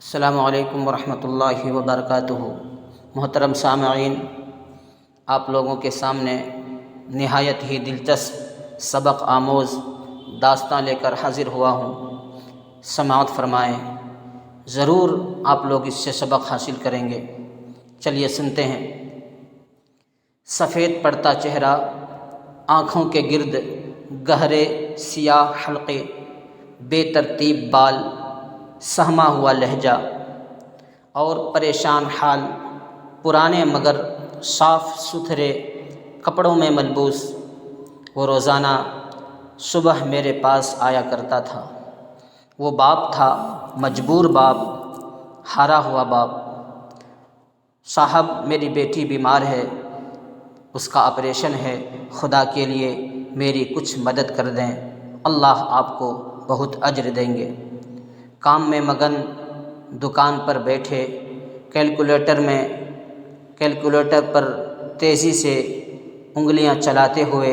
السلام علیکم ورحمۃ اللہ وبرکاتہ۔ محترم سامعین، آپ لوگوں کے سامنے نہایت ہی دلچسپ سبق آموز داستاں لے کر حاضر ہوا ہوں۔ سماعت فرمائیں، ضرور آپ لوگ اس سے سبق حاصل کریں گے۔ چلیے سنتے ہیں۔ سفید پڑتا چہرہ، آنکھوں کے گرد گہرے سیاہ حلقے، بے ترتیب بال، سہما ہوا لہجہ اور پریشان حال، پرانے مگر صاف ستھرے کپڑوں میں ملبوس، وہ روزانہ صبح میرے پاس آیا کرتا تھا۔ وہ باپ تھا، مجبور باپ، ہارا ہوا باپ۔ صاحب، میری بیٹی بیمار ہے، اس کا آپریشن ہے، خدا کے لیے میری کچھ مدد کر دیں، اللہ آپ کو بہت اجر دیں گے۔ کام میں مگن، دکان پر بیٹھے، کیلکولیٹر پر تیزی سے انگلیاں چلاتے ہوئے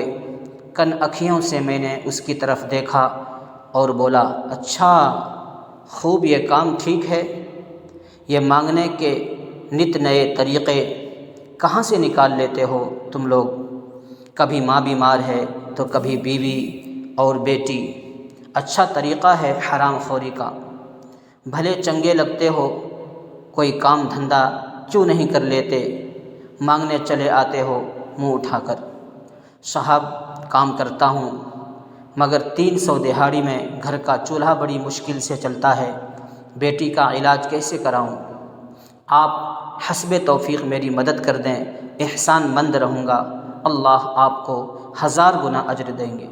کن اکھیوں سے میں نے اس کی طرف دیکھا اور بولا، اچھا خوب، یہ کام ٹھیک ہے۔ یہ مانگنے کے نت نئے طریقے کہاں سے نکال لیتے ہو تم لوگ؟ کبھی ماں بیمار ہے تو کبھی بیوی اور بیٹی۔ اچھا طریقہ ہے حرام خوری کا۔ بھلے چنگے لگتے ہو، کوئی کام دھندہ کیوں نہیں کر لیتے؟ مانگنے چلے آتے ہو منہ اٹھا کر۔ صاحب، کام کرتا ہوں، مگر 300 دہاڑی میں گھر کا چولہا بڑی مشکل سے چلتا ہے، بیٹی کا علاج کیسے کراؤں؟ آپ حسب توفیق میری مدد کر دیں، احسان مند رہوں گا، اللہ آپ کو 1000 گنا اجر دیں گے۔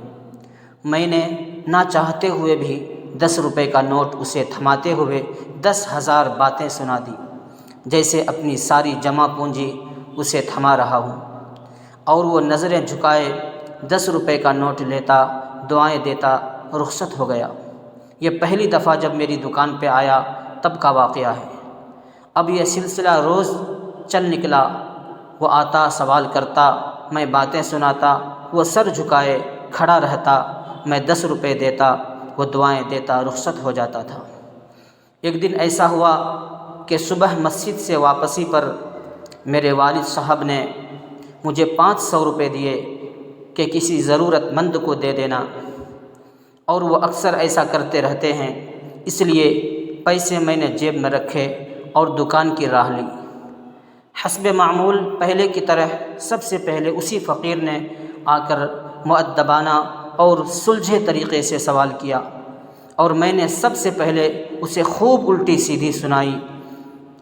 میں نے نہ چاہتے ہوئے بھی 10 روپے کا نوٹ اسے تھماتے ہوئے 10,000 باتیں سنا دی، جیسے اپنی ساری جمع پونجی اسے تھما رہا ہوں، اور وہ نظریں جھکائے 10 روپے کا نوٹ لیتا، دعائیں دیتا، رخصت ہو گیا۔ یہ پہلی دفعہ جب میری دکان پہ آیا تب کا واقعہ ہے۔ اب یہ سلسلہ روز چل نکلا۔ وہ آتا، سوال کرتا، میں باتیں سناتا، وہ سر جھکائے کھڑا رہتا، میں 10 روپے دیتا، وہ دعائیں دیتا، رخصت ہو جاتا تھا۔ ایک دن ایسا ہوا کہ صبح مسجد سے واپسی پر میرے والد صاحب نے مجھے 500 روپے دیے کہ کسی ضرورت مند کو دے دینا، اور وہ اکثر ایسا کرتے رہتے ہیں، اس لیے پیسے میں نے جیب میں رکھے اور دکان کی راہ لی۔ حسب معمول پہلے کی طرح سب سے پہلے اسی فقیر نے آ کر مؤدبانہ اور سلجھے طریقے سے سوال کیا، اور میں نے سب سے پہلے اسے خوب الٹی سیدھی سنائی،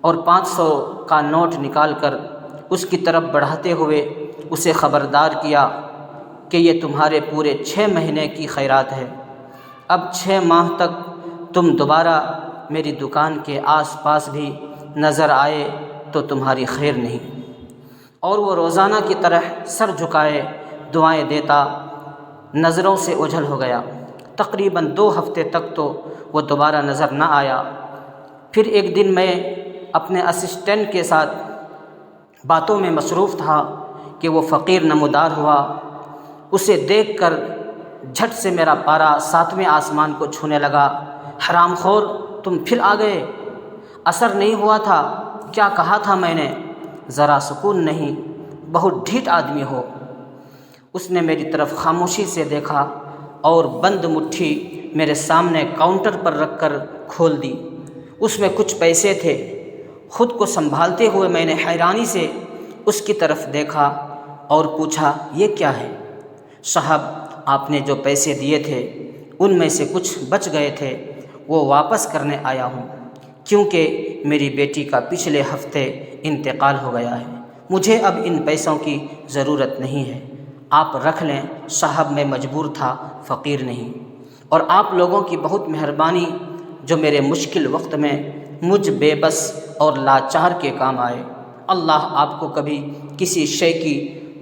اور 500 کا نوٹ نکال کر اس کی طرف بڑھاتے ہوئے اسے خبردار کیا کہ یہ تمہارے پورے 6 مہینے کی خیرات ہے۔ اب 6 ماہ تک تم دوبارہ میری دکان کے آس پاس بھی نظر آئے تو تمہاری خیر نہیں۔ اور وہ روزانہ کی طرح سر جھکائے دعائیں دیتا، نظروں سے اوجھل ہو گیا۔ تقریباً 2 ہفتے تک تو وہ دوبارہ نظر نہ آیا۔ پھر ایک دن میں اپنے اسسٹنٹ کے ساتھ باتوں میں مصروف تھا کہ وہ فقیر نمودار ہوا۔ اسے دیکھ کر جھٹ سے میرا پارا 7ویں آسمان کو چھونے لگا۔ حرام خور، تم پھر آ گئے؟ اثر نہیں ہوا تھا؟ کیا کہا تھا میں نے؟ ذرا سکون نہیں، بہت ڈھیٹ آدمی ہو۔ اس نے میری طرف خاموشی سے دیکھا اور بند مٹھی میرے سامنے کاؤنٹر پر رکھ کر کھول دی۔ اس میں کچھ پیسے تھے۔ خود کو سنبھالتے ہوئے میں نے حیرانی سے اس کی طرف دیکھا اور پوچھا، یہ کیا ہے؟ صاحب، آپ نے جو پیسے دیے تھے ان میں سے کچھ بچ گئے تھے، وہ واپس کرنے آیا ہوں، کیونکہ میری بیٹی کا پچھلے ہفتے انتقال ہو گیا ہے۔ مجھے اب ان پیسوں کی ضرورت نہیں ہے، آپ رکھ لیں۔ صاحب، میں مجبور تھا، فقیر نہیں، اور آپ لوگوں کی بہت مہربانی جو میرے مشکل وقت میں مجھ بے بس اور لاچار کے کام آئے۔ اللہ آپ کو کبھی کسی شے کی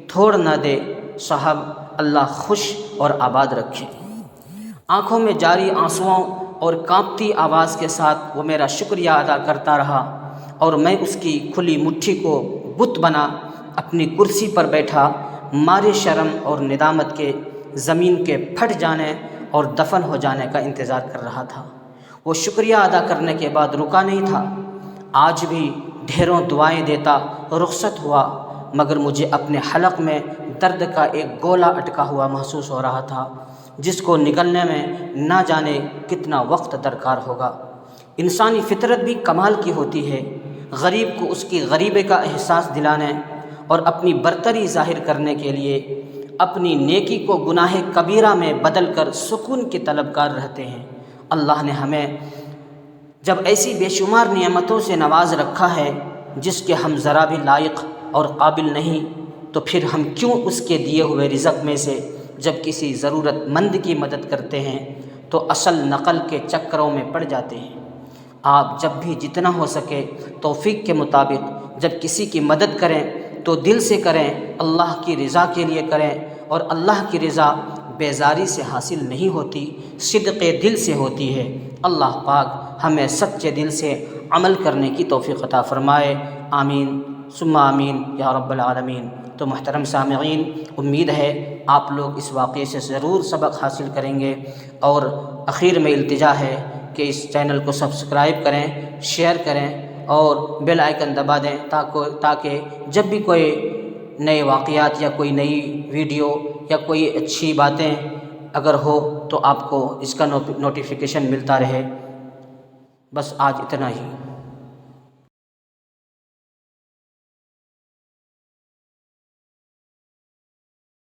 تھوڑ نہ دے۔ صاحب، اللہ خوش اور آباد رکھے۔ آنکھوں میں جاری آنسوؤں اور کانپتی آواز کے ساتھ وہ میرا شکریہ ادا کرتا رہا، اور میں اس کی کھلی مٹھی کو بت بنا اپنی کرسی پر بیٹھا، مارے شرم اور ندامت کے زمین کے پھٹ جانے اور دفن ہو جانے کا انتظار کر رہا تھا۔ وہ شکریہ ادا کرنے کے بعد رکا نہیں تھا، آج بھی ڈھیروں دعائیں دیتا رخصت ہوا، مگر مجھے اپنے حلق میں درد کا ایک گولا اٹکا ہوا محسوس ہو رہا تھا، جس کو نکلنے میں نہ جانے کتنا وقت درکار ہوگا۔ انسانی فطرت بھی کمال کی ہوتی ہے، غریب کو اس کی غریبی کا احساس دلانے اور اپنی برتری ظاہر کرنے کے لیے اپنی نیکی کو گناہ کبیرہ میں بدل کر سکون کی طلبگار رہتے ہیں۔ اللہ نے ہمیں جب ایسی بے شمار نعمتوں سے نواز رکھا ہے جس کے ہم ذرا بھی لائق اور قابل نہیں، تو پھر ہم کیوں اس کے دیے ہوئے رزق میں سے جب کسی ضرورت مند کی مدد کرتے ہیں تو اصل نقل کے چکروں میں پڑ جاتے ہیں۔ آپ جب بھی جتنا ہو سکے توفیق کے مطابق جب کسی کی مدد کریں تو دل سے کریں، اللہ کی رضا کے لیے کریں، اور اللہ کی رضا بیزاری سے حاصل نہیں ہوتی، صدق دل سے ہوتی ہے۔ اللہ پاک ہمیں سچے دل سے عمل کرنے کی توفیق عطا فرمائے، آمین ثم آمین یا رب العالمین۔ تو محترم سامعین، امید ہے آپ لوگ اس واقعے سے ضرور سبق حاصل کریں گے، اور اخیر میں التجا ہے کہ اس چینل کو سبسکرائب کریں، شیئر کریں اور بیل آئیکن دبا دیں تاکہ جب بھی کوئی نئے واقعات یا کوئی نئی ویڈیو یا کوئی اچھی باتیں اگر ہو تو آپ کو اس کا نوٹیفیکیشن ملتا رہے۔ بس آج اتنا ہی۔